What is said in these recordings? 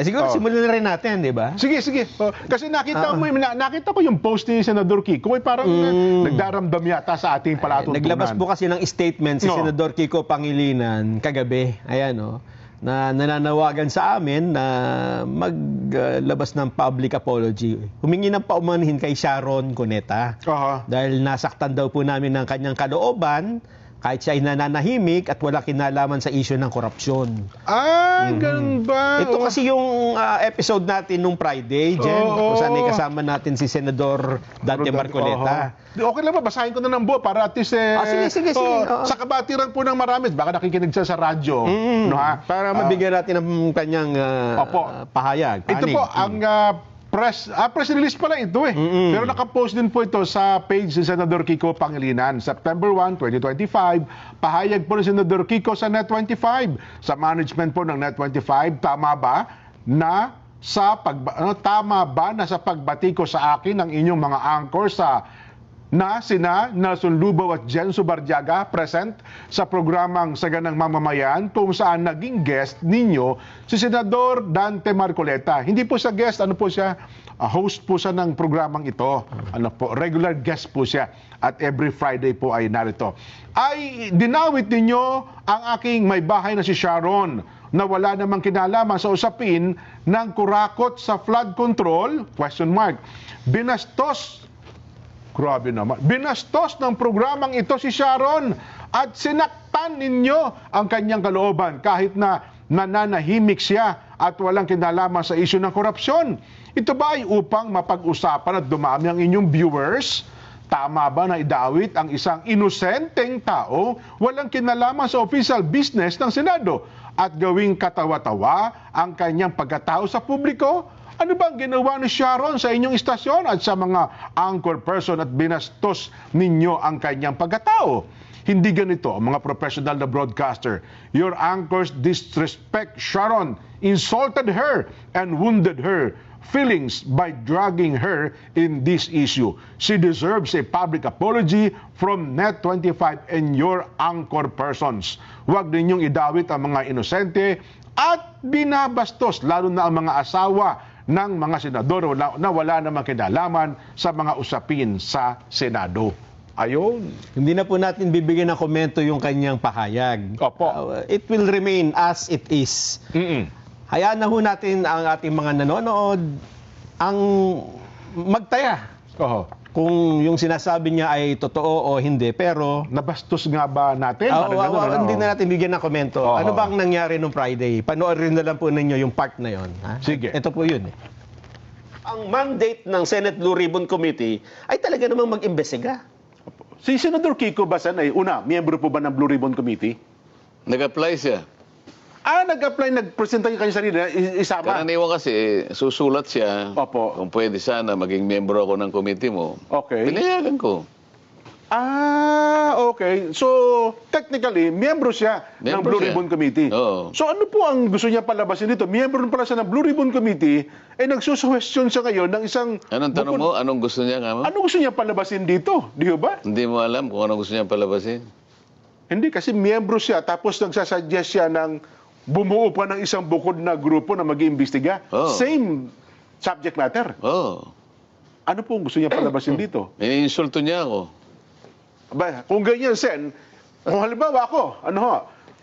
Siguro simulan na rin natin, di ba? Sige, sige. Kasi nakita ko yung post ni Senador Kiko, parang nagdaramdam yata sa ating palatuntunan. Naglabas po kasi ng statement si Senador Kiko Pangilinan kagabi. Ayan, na nananawagan sa amin na maglabas ng public apology. Humingi ng paumanhin kay Sharon Cuneta. Dahil nasaktan daw po namin ng kanyang kalooban kahit siya ay nananahimik at wala kinalaman sa issue ng korupsyon. Ganun ba? Ito kasi yung episode natin nung Friday, Jen, kung saan ay kasama natin si Senador Dante Marcoleta. Okay lang ba? Basahin ko na ng buo para at least sige. sa kabatiran po ng marami, baka nakikinig siya sa radyo. Para mabigyan natin ng kanyang pahayag. Ito po, ang press release pala ito Pero nakapost din po ito sa page ni Senador Kiko Pangilinan. September 1, 2025, pahayag po ni Senador Kiko sa Net25. Sa management po ng Net25, tama ba na sa pagbati ko sa akin ng inyong mga anchor na sina Nelson Lubao at Jen Subardiaga present sa programang Saganang Mamamayan kung saan naging guest ninyo si Senador Dante Marcoleta. Hindi po siya guest, host po siya ng programang ito. Regular guest po siya at every Friday po ay narito. Ay dinawit ninyo ang aking may bahay na si Sharon na wala namang kinalaman sa usapin ng kurakot sa flood control? Grabe naman. Binastos ng programang ito si Sharon at sinaktan ninyo ang kanyang kalooban kahit na nananahimik siya at walang kinalaman sa isyu ng korupsyon. Ito ba ay upang mapag-usapan at dumami ang inyong viewers? Tama ba na idawit ang isang inosenteng tao walang kinalaman sa official business ng Senado at gawing katawa-tawa ang kanyang pagkatao sa publiko? Ano ba ang ginawa ni Sharon sa inyong istasyon at sa mga anchor person at binastos ninyo ang kanyang pagkatao? Hindi ganito ang mga professional na broadcaster. Your anchors disrespect Sharon, insulted her, and wounded her feelings by dragging her in this issue. She deserves a public apology from Net25 and your anchor persons. Huwag ninyong idawit ang mga inosente at binabastos, lalo na ang mga asawa ng mga senador na wala namang kinalaman sa mga usapin sa Senado. Ayun. Hindi na po natin bibigyan ng komento yung kanyang pahayag. It will remain as it is. Hayaan na ho natin ang ating mga nanonood ang magtaya. Kung yung sinasabi niya ay totoo o hindi, pero nabastos nga ba natin? Hindi na natin bigyan ng komento. Ano ba ang nangyari nung Friday? Panoorin na lang po ninyo yung part na yon. Sige. Ito po yun. Ang mandate ng Senate Blue Ribbon Committee ay talaga namang mag-imbestiga. Si Senador Kiko Basan ay miyembro po ba ng Blue Ribbon Committee? Nag-apply siya. Nag-apply, nag-presenta yung kanyang sarili, isama. Karaniwan kasi, susulat siya. Kung pwede sana, maging miyembro ako ng committee mo. Pinayagan ko. Okay. So, technically, miyembro siya ng Blue Ribbon Committee. So, ano po ang gusto niya palabasin dito? Miyembro pala siya ng Blue Ribbon Committee, nagsusuwestiyon siya ngayon ng isang... Anong tanong mo? Anong gusto niya nga mo? Anong gusto niya palabasin dito? Di ba? Hindi mo alam kung anong gusto niya palabasin. Hindi, kasi miyembro siya, tapos nagsasuggest siya ng bumuo pa ng isang bukod na grupo na mag-iimbestiga. Same subject matter. Ano po ang gusto niya palabasin dito? Iniinsulto niya ako. Kung ganyan, Sen, kung halimbawa ako,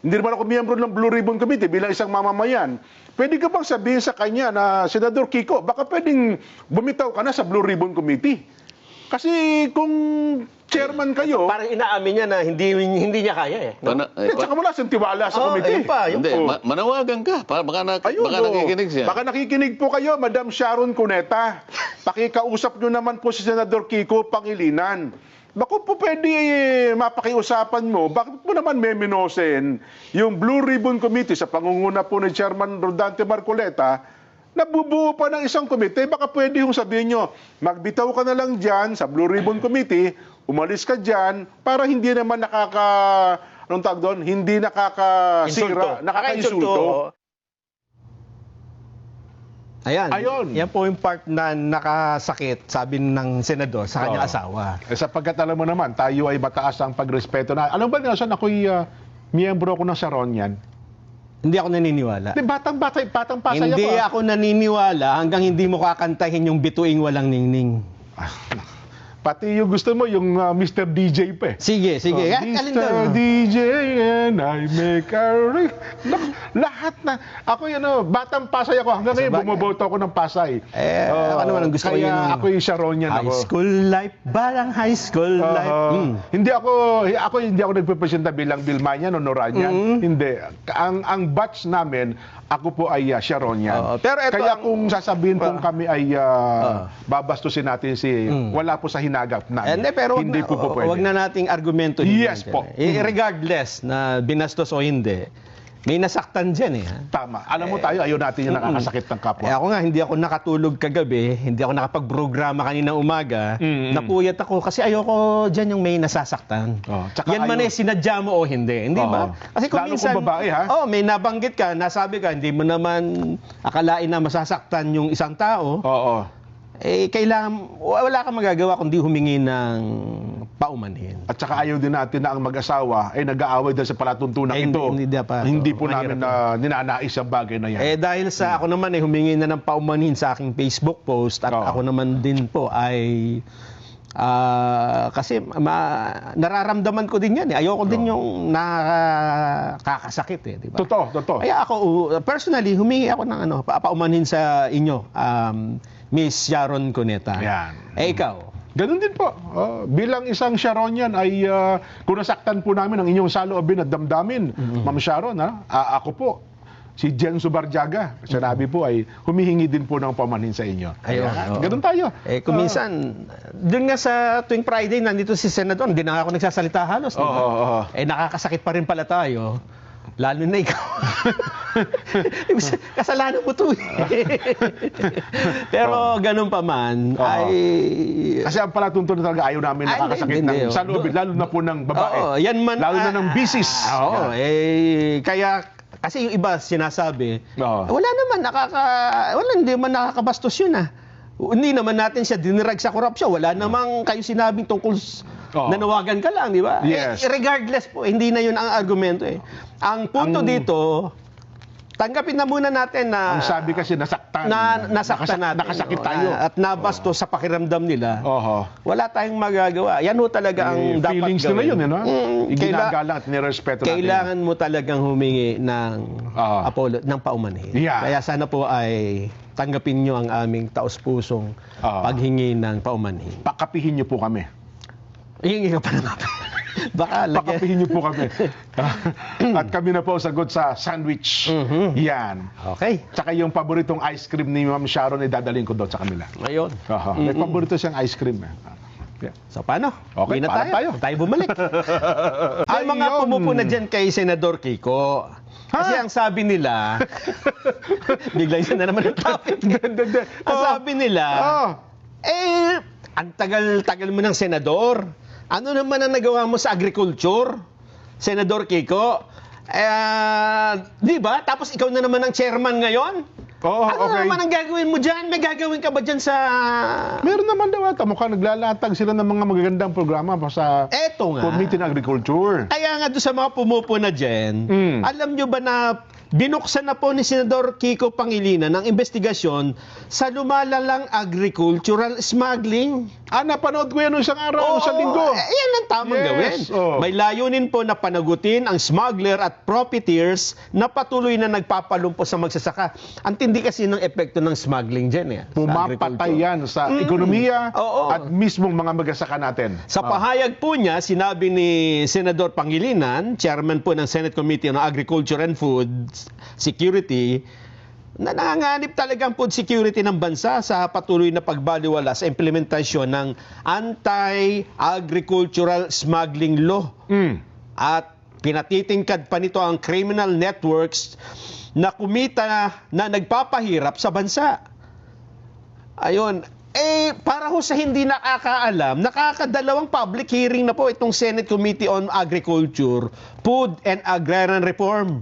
hindi naman ako miyembro ng Blue Ribbon Committee bilang isang mamamayan, pwede ka bang sabihin sa kanya na, Senador Kiko, baka pwedeng bumitaw ka na sa Blue Ribbon Committee? Kasi kung chairman kayo... Parang inaamin niya na hindi niya kaya Tsaka wala siyang tiwala sa committee. Hindi, manawagan ka. Baka nakikinig siya. Baka nakikinig po kayo, Madam Sharon Cuneta. Pakikausap nyo naman po si Senador Kiko Pangilinan. Baka po pwede mapakiusapan mo, bakit mo naman meminosen yung Blue Ribbon Committee sa pangunguna po ni Chairman Dante Marcoleta, nabubuo pa ng isang komite, baka pwede yung sabihin nyo, magbitaw ka na lang dyan sa Blue Ribbon Committee, umalis ka dyan, para hindi naman hindi nakakasira, nakaka-insulto. Ayan. Yan po yung part na nakasakit, sabi ng senador, sa kanyang asawa. Sapagkat alam mo naman, tayo ay mataas ang pagrespeto na. Alam ba, Nelson, ako'y miyembro ko ng Sharon yan. Hindi ako naniniwala. Di batang-bata, pasay Hindi ako. ako naniniwala hanggang hindi mo kakantahin yung bituing walang ningning. Pati yung gusto mo, yung Mr. DJ pa eh. Sige. Alin doon? Mr. DJ and I make a lahat na. Ako batang Pasay ako. Hanggang ngayon, Sabagay. bumoboto ako ng Pasay. Ako naman ang gusto ko yun. Kaya ako yung Sharonian High ako. school life, barang high school life. Hindi ako nagpepresenta bilang Bilmanian o Noranian. Hindi. Ang batch namin, ako po ay Sharonian. Pero ito kaya ang- kung sasabihin kung kami ay babastusin natin wala po sa hinagap namin. Pero hindi po pwede. wag na nating argumento. Yes po. Regardless na binastos o hindi, may nasaktan dyan eh. Ha? Tama. Alam mo tayo, ayaw natin yung nakakasakit ng kapwa. Ako nga, hindi ako nakatulog kagabi, hindi ako nakapag-programa kanina umaga, napuyat ako kasi ayoko dyan yung may nasasaktan. Tsaka Yan man eh, sinadya mo o hindi. Hindi ba? Kasi kung Lalo minsan, kung babae, ha? may nabanggit ka, nasabi ka, hindi mo naman akalain na masasaktan yung isang tao, kailangan, wala kang magagawa kundi humingi ng paumanhin. At saka ayaw din natin na ang mag-asawa ay nag-aaway dahil sa palatuntunan ito. Hindi po namin ninanais ang bagay na yan. Dahil sa ako naman humingi na ng paumanhin sa aking Facebook post at ako naman din po ay kasi nararamdaman ko din yan eh. Ayoko din yung nakakasakit eh, di ba? Totoo. Kaya ako personally humingi ako ng paumanhin sa inyo, Miss Sharon Cuneta. Yan. Ikaw? Ganun din po. Bilang isang Sharonian ay kung nasaktan po namin ang inyong saloobin at damdamin, Ma'am Sharon, ako po, si Jen Subarjaga, sinabi po ay humihingi din po ng pamanhin sa inyo. Ganun tayo. Kung minsan, dun nga sa tuwing Friday, nandito si Senador, hindi na ako nagsasalita halos. Diba? Nakakasakit pa rin pala tayo. Lalo na ikaw. Kasalanan mo to eh. Pero ganun pa man, kasi ang palatuntunan talaga ayaw namin nakakasakit ng saloobin, lalo na po ng babae. Lalo na ng bisis. Kaya kasi yung iba sinasabi, hindi man nakakabastos yun Hindi naman natin siya dinirag sa korupsyon. Wala namang kayo sinabing tungkol nanawagan ka lang, di ba? Yes. Regardless po, hindi na yun ang argumento eh. Ang punto dito, tanggapin na muna natin na ang sabi kasi nasaktan natin. Nakasakit tayo. At nabastos sa pakiramdam nila. Wala tayong magagawa. Yan ho talaga ang dapat feelings gawin. Feelings nila yun, Ginagalang at nirespeto natin. Kailangan mo talagang humingi ng ng paumanhin. Kaya sana po ay tanggapin nyo ang aming taos-pusong paghingi ng paumanhin. Pakapihin nyo po kami. Hihingi ka pa naman. Baka pakapihin niyo po kami. At kami na po sagot sa sandwich. Yan. Okay. Tsaka yung paboritong ice cream ni Ma'am Sharon ay dadalhin ko doon sa kanila. Ngayon. May paborito siyang ice cream. So paano? Okay, Uwi na paalam tayo. Tayo bumalik. May mga pumupuna dyan kay Senador Kiko. Kasi ang sabi nila, biglang isa na naman ang topic. Ang sabi nila, ang tagal-tagal mo ng senador. Ano naman ang nagawa mo sa agriculture, Senador Kiko? Di ba? Tapos ikaw na naman ang chairman ngayon? Ano naman ang gagawin mo dyan? May gagawin ka ba dyan sa... Meron naman daw ata. Mukhang naglalatag sila ng mga magagandang programa pa sa Committee on Agriculture. Kaya nga doon sa mga pumupuna dyan, alam nyo ba na binuksan na po ni Senador Kiko Pangilinan ng investigasyon sa lumalalang agricultural smuggling? Napanood ko yan isang araw, isang linggo. Yan ang tamang gawin. May layunin po na panagutin ang smuggler at profiteers na patuloy na nagpapalumpo sa magsasaka. Ang tindi kasi ng epekto ng smuggling dyan. Pumapatay yan sa ekonomiya at mismong mga magsasaka natin. Sa pahayag po niya, sinabi ni Senador Pangilinan, chairman po ng Senate Committee on Agriculture and Food Security, na nanganganib talaga ang food security ng bansa sa patuloy na pagbaliwala sa implementasyon ng anti-agricultural smuggling law. At pinatitingkad pa nito ang criminal networks na kumita na nagpapahirap sa bansa. Ayun. Para ho sa hindi nakakaalam, nakakadalawang public hearing na po itong Senate Committee on Agriculture, Food and Agrarian Reform.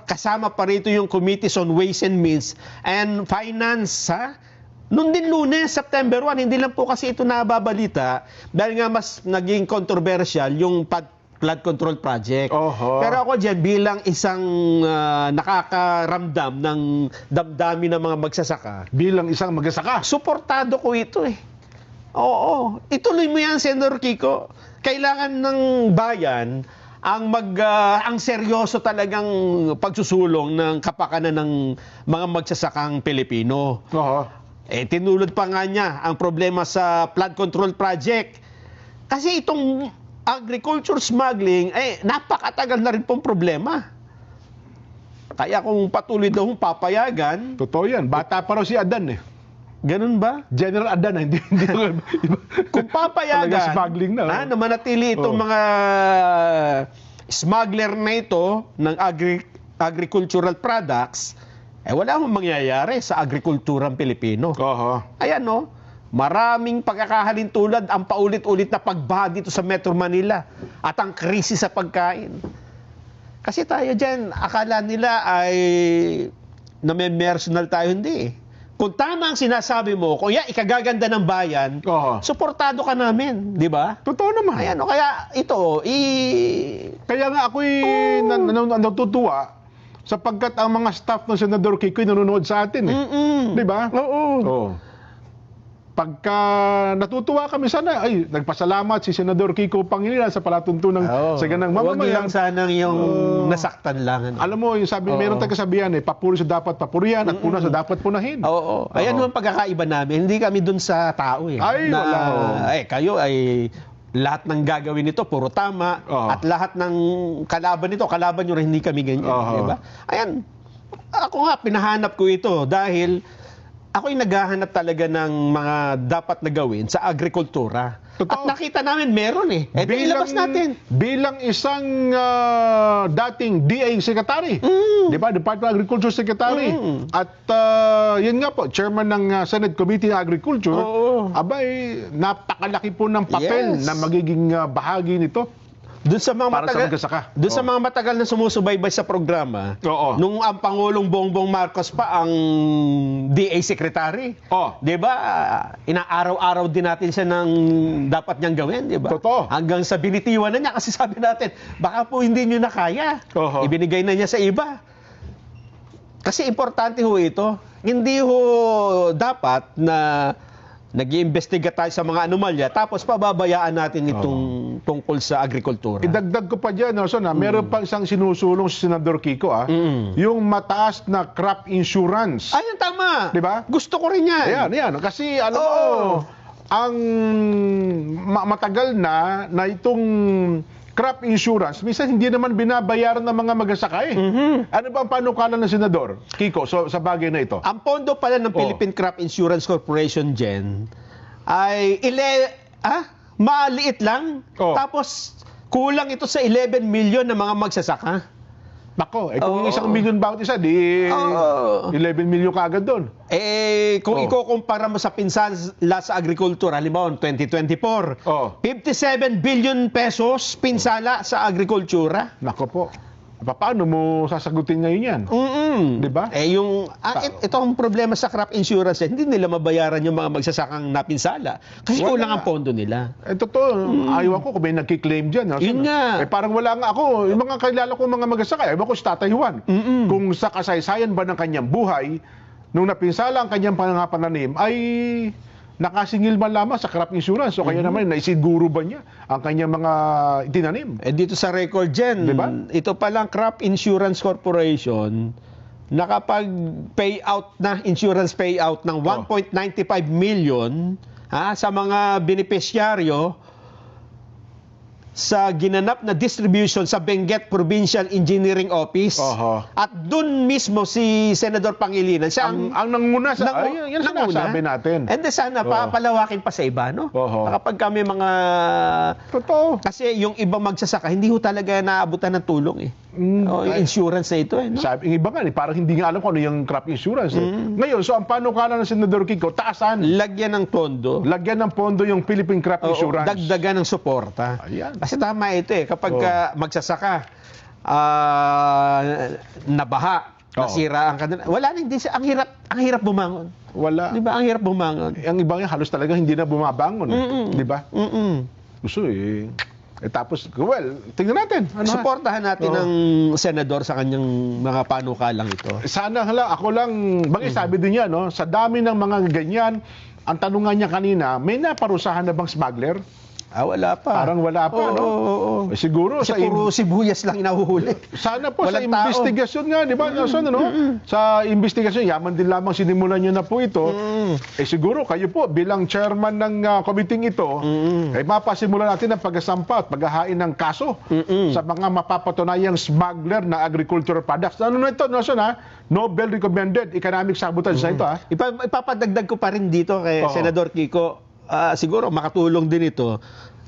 Kasama pa rito yung Committees on Ways and Means and Finance, Noon din Lunes, September 1, hindi lang po kasi ito nababalita dahil nga mas naging controversial yung flood control project. Oho. Pero ako dyan, bilang isang nakakaramdam ng damdamin ng mga magsasaka, Bilang isang magsasaka. suportado ko ito eh. Oo. Ituloy mo yan, Senador Kiko. Kailangan ng bayan ang seryoso talagang pagsusulong ng kapakanan ng mga magsasakang Pilipino. Oho. Tinulad pa nga niya ang problema sa flood control project. Kasi itong agriculture smuggling, napakatagal na rin pong problema. Kaya kung patuloy daw papayagan, Totoo yan. Bata pa raw si Adan eh. ganun ba? General Adan, hindi. Kung papayagan, Talaga smuggling na. na manatili itong mga smuggler na ito ng agricultural products, wala mong mangyayari sa agrikulturang Pilipino. Oho. Ayan no, maraming pagkakahalintulad ang paulit-ulit na pagbaha dito sa Metro Manila at ang krisis sa pagkain. Kasi tayo dyan, akala nila ay name-personal tayo, hindi eh. Kung tama ang sinasabi mo, kung yan, ikagaganda ng bayan, Oho. suportado ka namin, di ba? Totoo naman. Ayan, no, kaya ito, Kaya nga ako'y natutuwa sapagkat ang mga staff ng Senador Kiko'y nanonood sa atin eh. Di ba? Oo. Oo. Pagka natutuwa kami sana, nagpasalamat si Senador Kiko Pangilinan sa palatuntunan sa ganang Huwag mamamayan. lang sanang yung nasaktan lang. Ano? Alam mo, yung sabi, meron tayong kasabihan papuri sa dapat papurihan at puna sa dapat punahin. Oo. Ayan naman pagkakaiba namin. Hindi kami dun sa tao eh. Ay, wala. Kayo ay lahat ng gagawin nito puro tama at lahat ng kalaban nito, kalaban nyo rin, hindi kami ganyan. Diba? Ayan. Ako nga, pinahanap ko ito dahil ako'y naghahanap talaga ng mga dapat na gawin sa agrikultura. Totoo. At nakita namin meron eh. Ilabas natin. Bilang isang dating DA Secretary, di ba? Department of Agriculture Secretary. At yun nga po, Chairman ng Senate Committee on Agriculture, abay, napakalaki po ng papel Yes. na magiging bahagi nito. Doon sa mga Para sa matagal, magsasaka. doon sa mga matagal na sumusubaybay sa programa, Oo. nung ang Pangulong Bongbong Marcos pa ang DA Secretary. Oh. 'Di ba? Inaaraw-araw din natin siya ng dapat niyang gawin, 'di ba? Totoo. Hanggang sa binitiwan na niya kasi sabi natin, baka po hindi niyo na kaya. Oo. Ibinigay na niya sa iba. Kasi importante ho ito. Hindi ho dapat na nag-iimbestiga tayo sa mga anomalya tapos pababayaan natin itong tungkol sa agrikultura. Idagdag ko pa dyan, Nelson, meron pa isang sinusulong si Senador Kiko, yung mataas na crop insurance. Ayun, tama. Di ba? Gusto ko rin yan. Yan. Kasi alam mo, ang matagal na itong crop insurance, minsan hindi naman binabayaran ng mga magsasaka eh. Ano ba ang panukala ng Senador Kiko sa bagay na ito? Ang pondo pala ng Philippine Crop Insurance Corporation, Jen, ay maliit lang. Tapos kulang ito sa 11 million ng mga magsasaka. Nako, kung 1 million bawat isa, di 11 million kaagad doon. Kung ikukumpara mo sa pinsala sa agrikultura, halimbawa 2024, 57 billion pesos pinsala sa agrikultura. Nako po. Paano mo sasagutin ngayon yan? Di ba? Ito ang problema sa crop insurance, hindi nila mabayaran yung mga magsasakang napinsala. Kasi kulang ang pondo nila. Totoo. Ayaw ako kung may nagkiklaim dyan. Yun nga. Parang wala nga ako. Yung mga kilala ko mga magsasaka, ayaw ko si Tatay Juan. Kung sa kasaysayan ba ng kanyang buhay, nung napinsala ang kanyang pananim, ay nakasingil man lamang sa crop insurance o kaya naman naisiguro ba niya ang kanyang mga itinanim. Dito sa record dyan, diba? Ito palang Crop Insurance Corporation nakapag-payout na, insurance payout ng 1.95 million sa mga benepisyaryo sa ginanap na distribution sa Benguet Provincial Engineering Office. At dun mismo si Senador Pangilinan, siya ang nanguna sa yan sinasabi natin. And sana papalawakin pa sa iba, no? Kapag kami mga Totoo. Kasi yung ibang magsasaka hindi ho talaga naabutan ng tulong eh. Yung insurance na ito eh, no? Sabi, yung iba nga, parang hindi nga alam kung ano yung crop insurance. Ngayon, so ang panukala ng Senador Kiko, taasan. Lagyan ng pondo. Lagyan ng pondo yung Philippine Crop Insurance. Dagdagan ng suporta. Ayan. Kasi tama ito eh. Kapag magsasaka, nabaha, nasira ang kanila. Wala na, hindi siya. Ang hirap bumangon. Wala. Di ba? Ang hirap bumangon. Ang iba nga halos talaga hindi na bumabangon. Di ba? Gusto Tapos, well, tingnan natin. Suportahan natin ng senador sa kanyang mga panukalang ito. Sana ako lang, sabi din niya, no, sa dami ng mga ganyan, ang tanungan niya kanina, may naparusahan na bang smuggler? Wala pa. Parang wala pa, no? Oo. Siguro Kasi puro sibuyas lang inahuhuli. Sana po Walang sa investigasyon nga, di ba? Sa investigasyon, yaman din lamang sinimulan nyo na po ito. Siguro kayo po, bilang chairman ng committee ito, mapasimulan natin ang pagkasampa at paghahain ng kaso sa mga mapapatunayang smuggler na agricultural products. Ano na ito, Nobel recommended economic sabotage na ito, ha? Ipapadagdag ko pa rin dito kay Senador Kiko. Siguro makatulong din ito.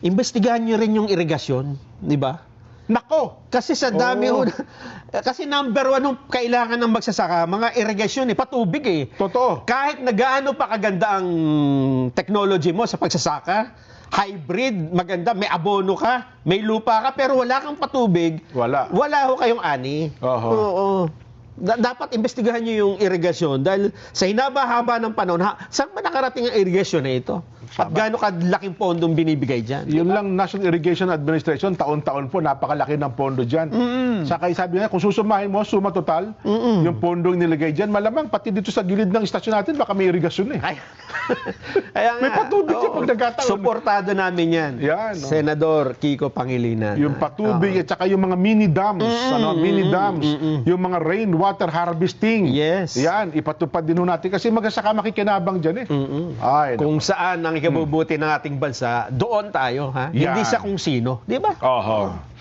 Imbestigahan nyo rin yung irigasyon, di ba? Nako! Kasi sa dami kasi number one yung kailangan ng magsasaka, mga irigasyon patubig Totoo. Kahit na gaano pa kaganda ang technology mo sa pagsasaka, hybrid, maganda, may abono ka, may lupa ka, pero wala kang patubig, wala ho kayong ani. Oo. Dapat imbestigahan nyo yung irigasyon dahil sa hinaba-haba ng panahon, saan ba nakarating ang irigasyon na ito? At gaano kalaking pondong binibigay dyan? Yun lang, National Irrigation Administration, taon-taon po, napakalaki ng pondo dyan. Saka sabi niya, kung susumahin mo, suma total, yung pondong nilagay dyan, malamang pati dito sa gilid ng istasyon natin, baka may irigasyon Kaya may patubig siya pag nagkataon. Suportado namin yan. Senador Kiko Pangilinan. Yung patubig at saka yung mga mini dams, mini dams, yung mga rainwater harvesting. Yes. Yan, ipatupad din natin kasi magsasaka makikinabang dyan Kung saan ang ikabubuti ng ating bansa, doon tayo, ha? Hindi sa kung sino, di ba?